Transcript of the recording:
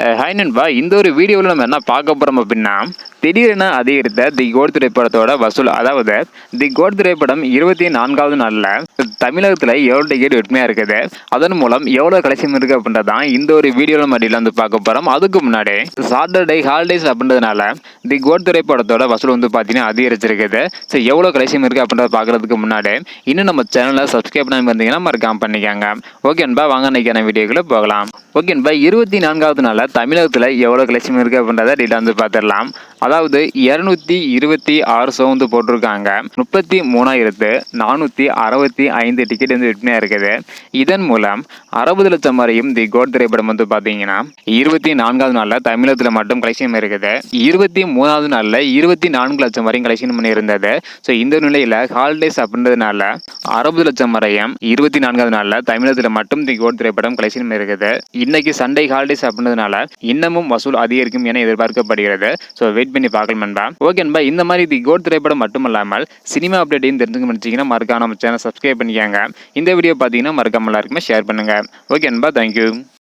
Hi நண்பா, இந்த ஒரு வீடியோவில் நம்ம என்ன பார்க்க போகிறோம் அப்படின்னா, திடீரென அதிகரித்த தி கோட் திரைப்படத்தோட வசூல். அதாவது தி கோட் திரைப்படம் 24வது நாளில் தமிழகத்தில் எவ்வளோ டிக்கெட் விற்பனையாக இருக்குது, அதன் மூலம் எவ்வளோ கலெக்ஷன் இருக்குது அப்படின்றதான் இந்த ஒரு வீடியோவில் நம்ம அடியில் வந்து பார்க்க போகிறோம். அதுக்கு முன்னாடி சாட்டர்டே ஹாலிடேஸ் அப்படின்றதுனால தி கோட் திரைப்படத்தோட வசூல் வந்து பார்த்தீங்கன்னா அதிகரிச்சிருக்குது. ஸோ எவ்வளோ கலெக்ஷன் இருக்குது அப்படின்றத பார்க்குறதுக்கு முன்னாடி இன்னும் நம்ம சேனலை சப்ஸ்கிரைப் பண்ணாமல் இருந்தீங்கன்னா மறக்காம பண்ணிக்காங்க. ஓகே நண்பா, வாங்க இன்னைக்கான வீடியோக்குள்ளே போகலாம். ஓகே நண்பா, 24வது நாளில் தமிழகத்தில் எவ்வளோ கலெக்ஷன் இருக்குது அப்படின்றத டீட்டெயில் வந்து பார்த்துடலாம். அதாவது 226 ஷோ வந்து போட்டிருக்காங்க. 33,465 டிக்கெட் வந்து விற்பனையாக இருக்குது. இதன் மூலம் 60 லட்சம் வரையும் தி கோட் திரைப்படம் வந்து பார்த்தீங்கன்னா 24வது நாளில் தமிழகத்தில் மட்டும் கலெக்ஷன் இருக்குது. 23வது நாளில் 24 லட்சம் வரையும் கலெக்ஷன் பண்ணி இருந்தது. ஸோ இந்த நிலையில் ஹாலிடேஸ் அப்படின்றதுனால 60 லட்சம் வரையும் 24வது நாளில் தமிழகத்தில் மட்டும் தி கோட் திரைப்படம் கலெக்ஷன் இருக்குது. இன்னைக்கு சண்டே ஹாலிடேஸ் அப்படின்றதுனால இன்னமும் வசூல் அதிகரிக்கும் என எதிர்பார்க்கப்படுகிறது. ஸோ வெயிட் பண்ணி பார்க்கலாம் நண்பா. ஓகே நண்பா, இந்த மாதிரி தி கோட் திரைப்படம் மட்டும் இல்லாமல் சினிமா அப்டேட்டையும் தெரிஞ்சுக்க முடிச்சிங்கன்னா மறக்காம நம்ம சேனல் சப்ஸ்கிரைப் பண்ணிக்காங்க. இந்த வீடியோ பார்த்தீங்கன்னா மறக்காம எல்லாருக்குமே ஷேர் பண்ணுங்க. ஓகே நண்பா, தேங்க்யூ.